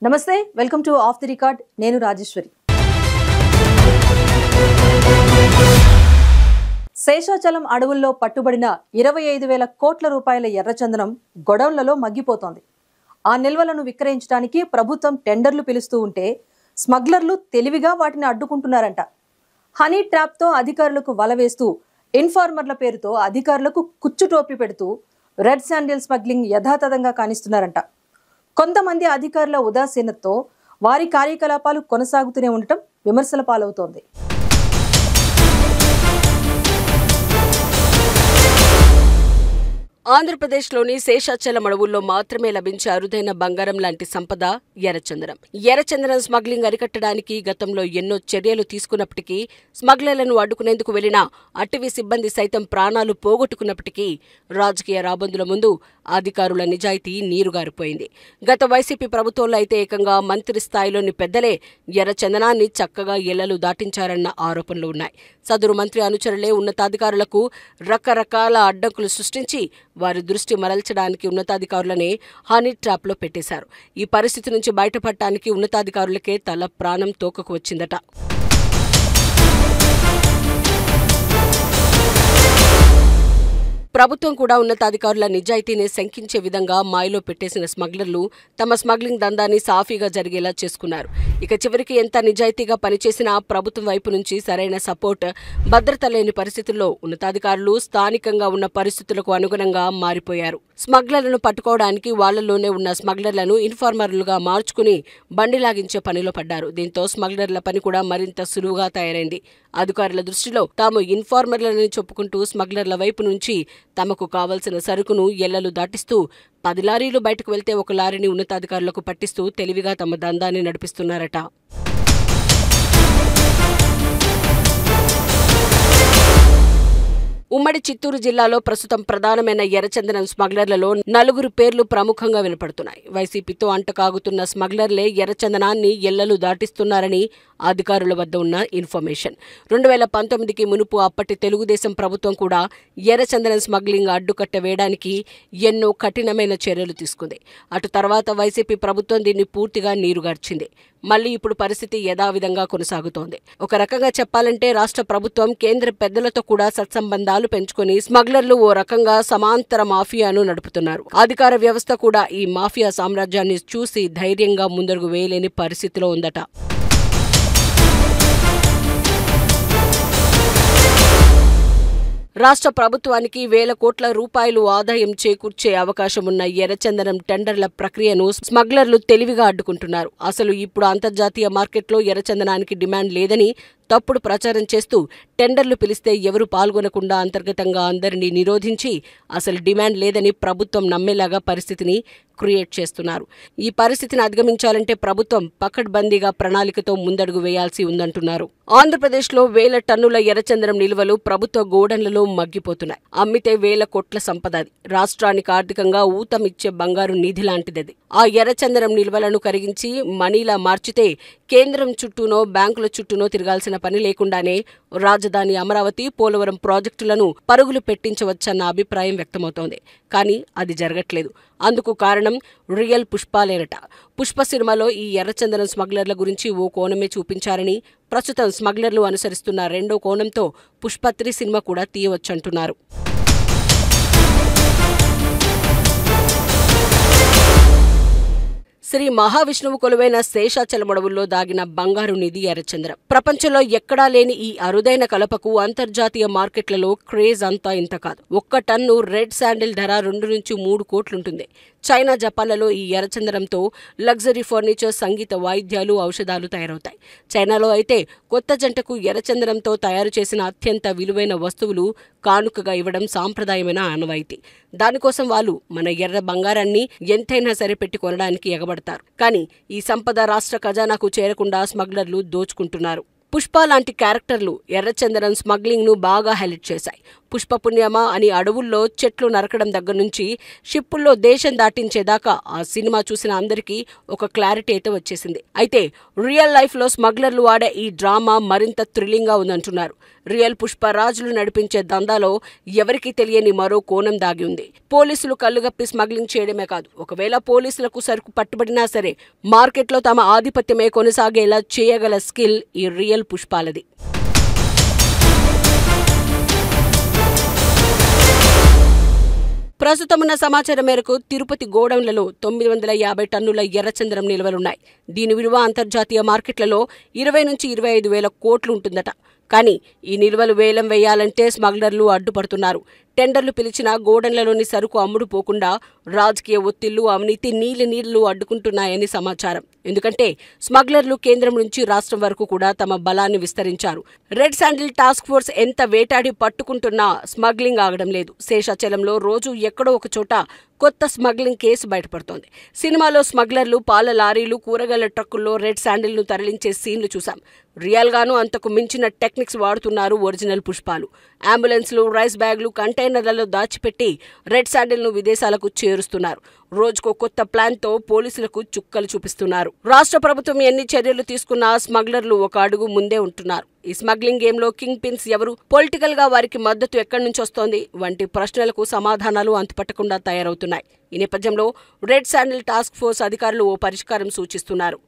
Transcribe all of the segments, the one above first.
నమస్తే, welcome to of the record. నేను రాజేశ్వరి. శేషాచలం అడవుల్లో పట్టుబడిన 25,000 కోట్ల రూపాయల ఎర్రచందనం గొడౌన్లలో మగ్గిపోతోంది. ఆ నిల్వలను విక్రయించడానికి ప్రభుత్వం టెండర్లు పిలుస్తూ ఉంటే స్మగ్లర్లు తెలివిగా వాటిని అడ్డుకుంటున్నారంట. హనీ ట్రాప్తో అధికారులకు వలవేస్తూ, ఇన్ఫార్మర్ల పేరుతో అధికారులకు కుచ్చుటోపి పెడుతూ రెడ్ శాండిల్ స్మగ్లింగ్ యథాతథంగా కానిస్తున్నారంట. కొంతమంది అధికారుల ఉదాసీనతతో వారి కార్యకలాపాలు కొనసాగుతూనే ఉండటం విమర్శల పాలవుతోంది. ఆంధ్రప్రదేశ్లోని శేషాచలం అడవుల్లో మాత్రమే లభించే అరుదైన బంగారం లాంటి సంపద ఎర్రచందనం. ఎర్రచందనం స్మగ్లింగ్ అరికట్టడానికి గతంలో ఎన్నో చర్యలు తీసుకున్నప్పటికీ, స్మగ్లర్లను అడ్డుకునేందుకు వెళ్లిన అటవీ సిబ్బంది సైతం ప్రాణాలు పోగొట్టుకున్నప్పటికీ రాజకీయ రాబందుల ముందు అధికారుల నిజాయితీ నీరుగారిపోయింది. గత వైసీపీ ప్రభుత్వంలో అయితే ఏకంగా మంత్రి స్థాయిలోని పెద్దలే ఎర్రచందనాన్ని చక్కగా ఎల్లలు దాటించారన్న ఆరోపణలు ఉన్నాయి. సదరు మంత్రి అనుచరులే ఉన్నతాధికారులకు రకరకాల అడ్డంకులు సృష్టించి వారి దృష్టి మరల్చడానికి ఉన్నతాధికారులనే హనీ ట్రాప్లో పెట్టేశారు. ఈ పరిస్థితి నుంచి బయటపడటానికి ఉన్నతాధికారులకే తల ప్రాణం తోకకు వచ్చిందట. ప్రభుత్వం కూడా ఉన్నతాధికారుల నిజాయితీని శంకించే విధంగా మాయలో పెట్టేసిన స్మగ్లర్లు తమ స్మగ్లింగ్ దందాన్ని సాఫీగా జరిగేలా చేసుకున్నారు. ఇక చివరికి ఎంత నిజాయితీగా పనిచేసినా ప్రభుత్వం వైపు నుంచి సరైన సపోర్ట్, భద్రత లేని పరిస్థితుల్లో ఉన్నతాధికారులు స్థానికంగా ఉన్న పరిస్థితులకు అనుగుణంగా మారిపోయారు. స్మగ్లర్లను పట్టుకోవడానికి వాళ్లలోనే ఉన్న స్మగ్లర్లను ఇన్ఫార్మర్లుగా మార్చుకుని బండిలాగించే పనిలో పడ్డారు. దీంతో స్మగ్లర్ల పని కూడా మరింత సులువుగా తయారైంది. అధికారుల దృష్టిలో తాము ఇన్ఫార్మర్లని చెప్పుకుంటూ స్మగ్లర్ల వైపు నుంచి తమకు కావలసిన సరుకును ఎల్లలు దాటిస్తూ 10 లారీలు బయటకు వెళ్తే 1 లారీని ఉన్నతాధికారులకు పట్టిస్తూ తెలివిగా తమ దందాన్ని నడిపిస్తున్నారట. ఉమ్మడి చిత్తూరు జిల్లాలో ప్రస్తుతం ప్రధానమైన ఎర్రచందనం స్మగ్లర్లలో 4 పేర్లు ప్రముఖంగా వినపడుతున్నాయి. వైసీపీతో అంటకాగుతున్న స్మగ్లర్లే ఎర్రచందనాన్ని ఎల్లలు దాటిస్తున్నారని అధికారుల వద్ద ఉన్న ఇన్ఫర్మేషన్. 2019కి మునుపు అప్పటి తెలుగుదేశం ప్రభుత్వం కూడా ఎర్రచందనం స్మగ్లింగ్ అడ్డుకట్ట వేయడానికి ఎన్నో కఠినమైన చర్యలు తీసుకుంది. అటు తర్వాత వైసీపీ ప్రభుత్వం దీన్ని పూర్తిగా నీరుగార్చింది. మళ్లీ ఇప్పుడు పరిస్థితి యథావిధంగా కొనసాగుతోంది. ఒక రకంగా చెప్పాలంటే రాష్ట్ర ప్రభుత్వం కేంద్ర పెద్దలతో కూడా సత్సంబంధాలు పెంచుకుని స్మగ్లర్లు ఓ రకంగా సమాంతర మాఫియాను నడుపుతున్నారు. అధికార వ్యవస్థ కూడా ఈ మాఫియా సామ్రాజ్యాన్ని చూసి ధైర్యంగా ముందడుగు వేయలేని పరిస్థితిలో ఉందట. రాష్ట్ర ప్రభుత్వానికి వేల కోట్ల రూపాయలు ఆదాయం చేకూర్చే అవకాశమున్న ఎర్రచందనం టెండర్ల ప్రక్రియను స్మగ్లర్లు తెలివిగా అడ్డుకుంటున్నారు. అసలు ఇప్పుడు అంతర్జాతీయ మార్కెట్లో ఎర్రచందనానికి డిమాండ్ లేదని తప్పుడు ప్రచారం చేస్తూ టెండర్లు పిలిస్తే ఎవరు పాల్గొనకుండా అంతర్గతంగా అందరినీ నిరోధించి అసలు డిమాండ్ లేదని ప్రభుత్వం నమ్మేలాగా పరిస్థితిని క్రియేట్ చేస్తున్నారు. ఈ పరిస్థితిని అధిగమించాలంటే ప్రభుత్వం పకడ్బందీగా ప్రణాళికతో ముందడుగు వేయాల్సి ఉందంటున్నారు. ఆంధ్రప్రదేశ్లో 1000 టన్నుల ఎర్రచందనం నిల్వలు ప్రభుత్వ గోడన్లలో మగ్గిపోతున్నాయి. అమ్మితే 1000 కోట్ల సంపద. రాష్ట్రానికి ఆర్థికంగా ఊతమిచ్చే బంగారు నిధి లాంటిది. ఆ ఎర్రచందనం నిల్వలను కరిగించి మనీలా మార్చితే కేంద్రం చుట్టూనో బ్యాంకుల చుట్టూనో తిరగాల్సిన పని లేకుండానే రాజధాని అమరావతి, పోలవరం ప్రాజెక్టులను పరుగులు పెట్టించవచ్చన్న అభిప్రాయం వ్యక్తమవుతోంది. కానీ అది జరగట్లేదు. అందుకు కారణం రియల్ పుష్పాలేనట. పుష్ప సినిమాలో ఈ ఎర్రచందనం స్మగ్లర్ల గురించి ఓ కోణమే చూపించారని, ప్రస్తుతం స్మగ్లర్లు అనుసరిస్తున్న రెండో కోణంతో పుష్ప 3 సినిమా కూడా తీయవచ్చంటున్నారు. శ్రీ మహావిష్ణువు కొలువైన శేషాచలం అడవుల్లో దాగిన బంగారు నిధి ఎర్రచందనం. ప్రపంచంలో ఎక్కడా లేని ఈ అరుదైన కలపకు అంతర్జాతీయ మార్కెట్లలో క్రేజ్ అంతా ఇంత కాదు. 1 టన్ను రెడ్ శాండిల్ ధర 2 నుంచి 3 కోట్లుంటుంది. చైనా, జపాన్లలో ఈ ఎర్రచందనంతో లగ్జరీ ఫర్నిచర్, సంగీత వాయిద్యాలు, ఔషధాలు తయారవుతాయి. చైనాలో అయితే కొత్త జంటకు ఎర్రచందనంతో తయారు చేసిన అత్యంత విలువైన వస్తువులు కానుకగా ఇవ్వడం సాంప్రదాయమైన ఆనవాయితీ. దానికోసం వాళ్ళు మన ఎర్ర బంగారాన్ని ఎంతైనా సరే పెట్టి కొనడానికి ఎగబడతారు. కానీ ఈ సంపద రాష్ట్ర ఖజానాకు చేరకుండా స్మగ్లర్లు దోచుకుంటున్నారు. పుష్ప లాంటి క్యారెక్టర్లు ఎర్రచందనం స్మగ్లింగ్ ను బాగా హైలైట్ చేశాయి. పుష్పపుణ్యమా అని అడవుల్లో చెట్లు నరకడం దగ్గర నుంచి షిప్పుల్లో దేశం దాటించేదాకా ఆ సినిమా చూసిన అందరికీ ఒక క్లారిటీ అయితే వచ్చేసింది. అయితే రియల్ లైఫ్ లో స్మగ్లర్లు ఆడే ఈ డ్రామా మరింత థ్రిల్లింగ్ గా ఉందంటున్నారు. రియల్ పుష్పరాజులు నడిపించే దందాలో ఎవరికీ తెలియని మరో కోణం దాగి ఉంది. పోలీసులు కళ్ళుగప్పి స్మగ్లింగ్ చేయడమే కాదు, ఒకవేళ పోలీసులకు సరుకు పట్టుబడినా సరే మార్కెట్లో తమ ఆధిపత్యమే కొనసాగేలా చేయగల స్కిల్ ఈ రియల్ పుష్పాలది. ప్రస్తుతమున్న సమాచారం మేరకు తిరుపతి గోడౌన్లలో 950 టన్నుల ఎర్రచందనం నిల్వలున్నాయి. దీని విలువ అంతర్జాతీయ మార్కెట్లలో 20 నుంచి 25 వేల కోట్లు ఉంటుందట. కానీ ఈ నిల్వలు వేలం వేయాలంటే స్మగ్లర్లు అడ్డుపడుతున్నారు. టెండర్లు పిలిచినా గోడన్లలోని సరుకు అమ్ముడు పోకుండా రాజకీయ ఒత్తిళ్లు, అవినీతి నీళ్లు అడ్డుకుంటున్నాయని సమాచారం. ఎందుకంటే స్మగ్లర్లు కేంద్రం నుంచి రాష్ట్రం వరకు కూడా తమ బలాన్ని విస్తరించారు. రెడ్ శాండిల్ టాస్క్ ఫోర్స్ ఎంత వేటాడి పట్టుకుంటున్నా స్మగ్లింగ్ ఆగడం లేదు. శేషాచలంలో రోజు ఎక్కడో ఒక చోట కొత్త స్మగ్లింగ్ కేసు బయటపడుతోంది. సినిమాలో స్మగ్లర్లు పాల లారీలు, కూరగాయల ట్రక్కుల్లో రెడ్ శాండిల్ ను తరలించే సీన్లు చూసాం. రియల్ గాను అంతకు మించిన టెక్నిక్స్ వాడుతున్నారు ఒరిజినల్ పుష్పాలు. అంబులెన్స్లు, రైస్ బ్యాగ్లు, కంటైనర్లలో దాచిపెట్టి రెడ్ శాండిల్ ను విదేశాలకు చేరుస్తున్నారు. రోజుకో కొత్త ప్లాన్ తో పోలీసులకు చుక్కలు చూపిస్తున్నారు. రాష్ట్ర ప్రభుత్వం ఎన్ని చర్యలు తీసుకున్నా స్మగ్లర్లు ఒక అడుగు ముందే ఉంటున్నారు. ఈ స్మగ్లింగ్ గేమ్ లో కింగ్ పిన్స్ ఎవరు, పొలిటికల్ గా వారికి మద్దతు ఎక్కడి నుంచి వస్తోంది వంటి ప్రశ్నలకు సమాధానాలు అంతుపట్టకుండా తయారవుతున్నాయి. ఈ నేపథ్యంలో రెడ్ శాండిల్ టాస్క్ ఫోర్స్ అధికారులు ఓ పరిష్కారం సూచిస్తున్నారు.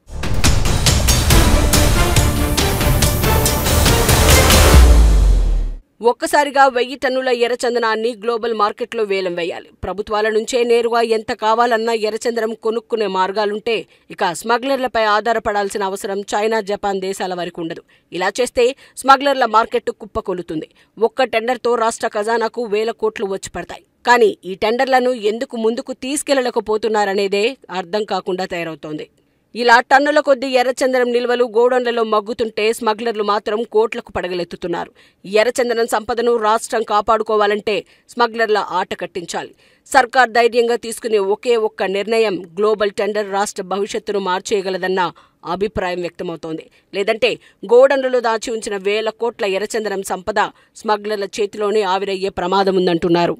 ఒక్కసారిగా 1000 టన్నుల ఎర్రచందనాన్ని గ్లోబల్ మార్కెట్లో వేలం వేయాలి. ప్రభుత్వాల నుంచే నేరుగా ఎంత కావాలన్నా ఎర్రచందనం కొనుక్కునే మార్గాలుంటే ఇక స్మగ్లర్లపై ఆధారపడాల్సిన అవసరం చైనా, జపాన్ దేశాల వరకు ఉండదు. ఇలా చేస్తే స్మగ్లర్ల మార్కెట్ కుప్పకొలుతుంది. ఒక్క టెండర్తో రాష్ట్ర ఖజానాకు వేల కోట్లు వచ్చి పడతాయి. కానీ ఈ టెండర్లను ఎందుకు ముందుకు తీసుకెళ్లలేకపోతున్నారనేదే అర్థం కాకుండా తయారవుతోంది. ఇలా టన్నుల కొద్దీ ఎర్రచందనం నిల్వలు గోడౌన్లలో మగ్గుతుంటే స్మగ్లర్లు మాత్రం కోట్లకు పడగలెత్తుతున్నారు. ఎర్రచందనం సంపదను రాష్ట్రం కాపాడుకోవాలంటే స్మగ్లర్ల ఆట కట్టించాలి. సర్కార్ ధైర్యంగా తీసుకునే ఒకే ఒక్క నిర్ణయం గ్లోబల్ టెండర్ రాష్ట్ర భవిష్యత్తును మార్చేయగలదన్న అభిప్రాయం వ్యక్తమవుతోంది. లేదంటే గోడౌన్లలో దాచి ఉంచిన వేల కోట్ల ఎర్రచందనం సంపద స్మగ్లర్ల చేతిలోనే ఆవిరయ్యే ప్రమాదం ఉందంటున్నారు.